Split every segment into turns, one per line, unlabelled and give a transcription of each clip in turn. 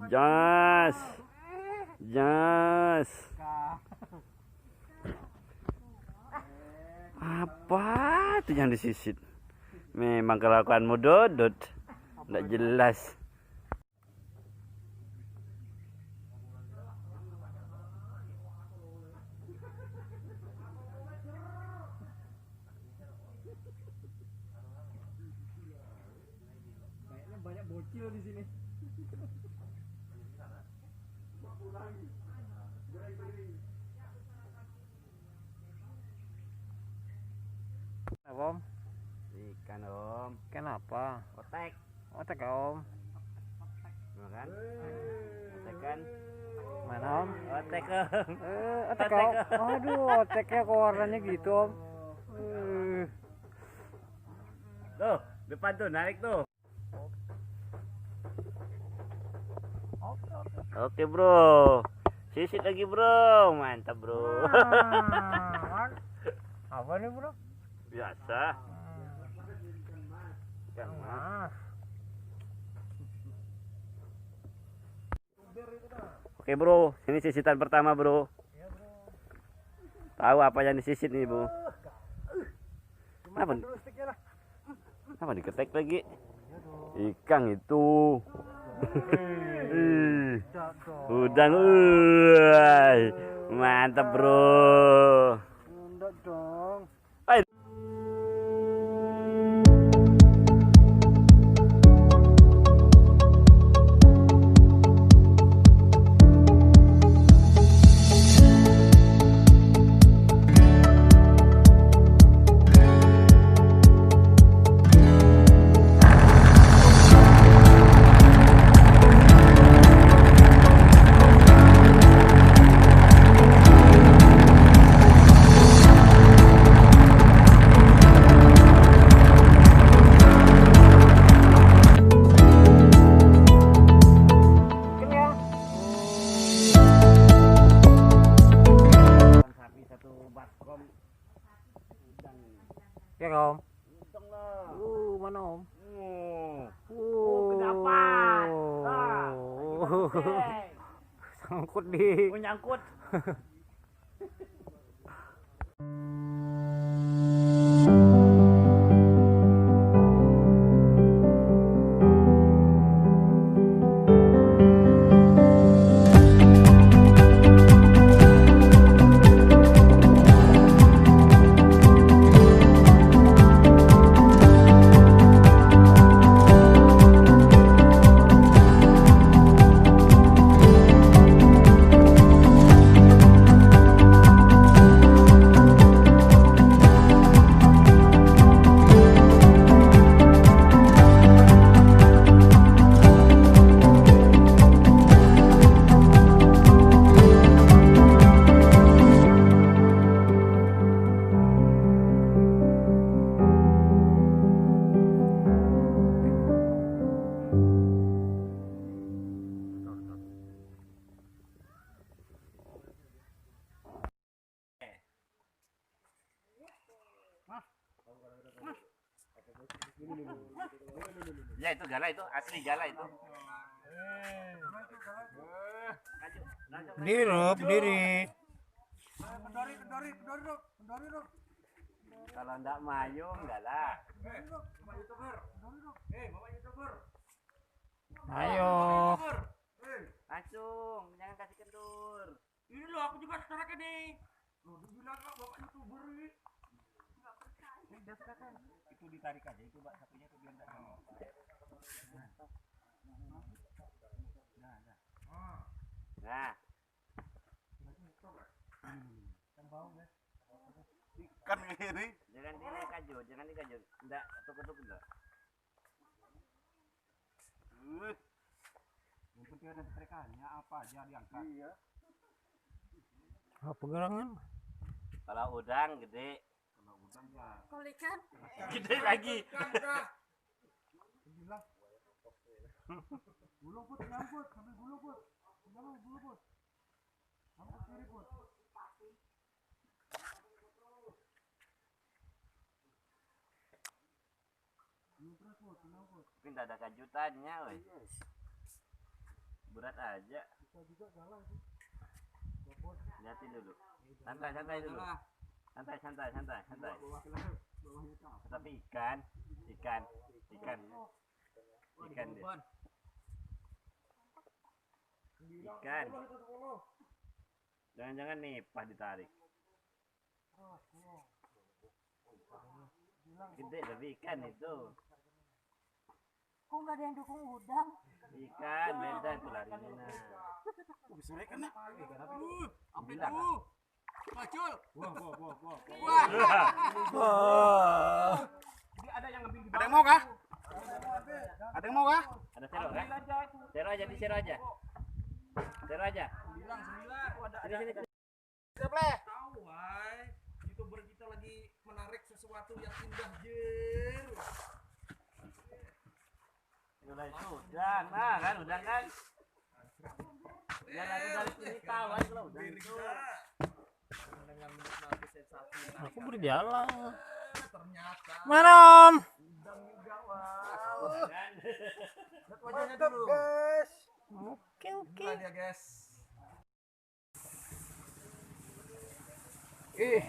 Jas. Jas. Apa itu yang disisit? Memang kelakuanmu Dodot. Nggak jelas.
Kayaknya banyak bocil di sini. Om,
Ikan Om.
kenapa?
Otek.
Otek Om.
Makan. Otek kan?
Mana Om?
Otek Om.
Otek Om. Aduh, oteknya kok warnanya gitu Om.
Tuh, depan tuh, narik tuh. Oke bro, sisit lagi bro, mantap bro.
Apa nih bro?
Biasa. Ikan mas. Oke bro, ini sisitan pertama bro. Tahu apa yang disisit nih bro? Apa? Apa diketek lagi? Ikan itu. Udang, mantap bro.
Enggak dong. Ya Om. Mana Om?
Kedapat.
Sangkut di.
Nyangkut. Ya itu gala itu, asli gala itu.
Berdiri Rob, berdiri.
Kalau ndak mayung gala.
Ayo.
Langsung, jangan kasih kendur.
Ini loh, aku juga sekarang nih. Loh, dibilang kok bapak YouTuber ini. Enggak percaya.
Itu ditarik aja itu Mbak sapinya tuh biar enggak sama. Nah.
Ikan ini.
Jangan dikajut, jangan dikajut. Enggak, ketuk-ketuk enggak.
Yang penting ada setrikannya apa aja diangkat. Iya.
Apa gerangan?
Kalau udang gede.
Kalau udang ya.
Kalau ikan?
Gede lagi.
Bilang. Gulung put, nyangkut, sambil gulung put. Jangan gulung put. Angkut kiri put.
Tapi enggak ada kajutannya, weh. berat aja. Lihatin dulu. Santai dulu. Santai. Tapi ikan dia. Ikan. Jangan-jangan nipah ditarik. Gede tapi ikan itu.
Kok nggak ada yang dukung udang?
Ikan beda itu larinya. Nah.
Besar kan? Apa
Bilang.
itu? Macul. Wah. Ada yang ngambil di bawah. Ada yang mau kah? Ada yang mau kah?
Ada sero kan? Sero aja. Sero aja.
9.
Sini.
Tahu, wai. YouTuber kita lagi menarik sesuatu yang indah, jer.
Udah itu udang. Nah kan udang kan. Biar aku dari sini tahu aja kalau udang itu.
Dengan menikmati sensasi.
Aku berjalan.
Ternyata
Mana Om?
udang juga, wow.
Kan?
Lihat wajahnya dulu.
Oke.
Inilah dia, guys.
Ih.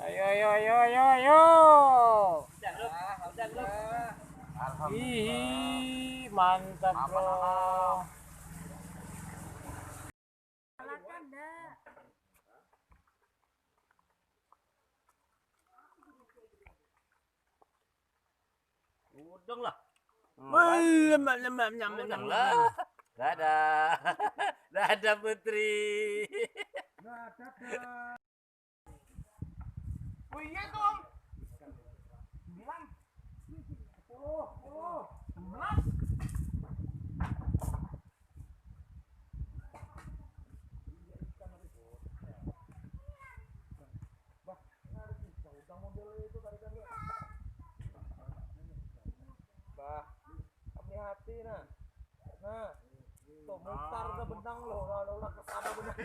Ayo.
Udang lu.
Ih, mantap bro.
Silakan dah.
Udang lah.
Udang
lah. Dadah Putri.
Oh iya dong. 9. 10. 11. Bah, hati-hati nah. Nah, tuh mutar ke benang lo, udah kesana benang.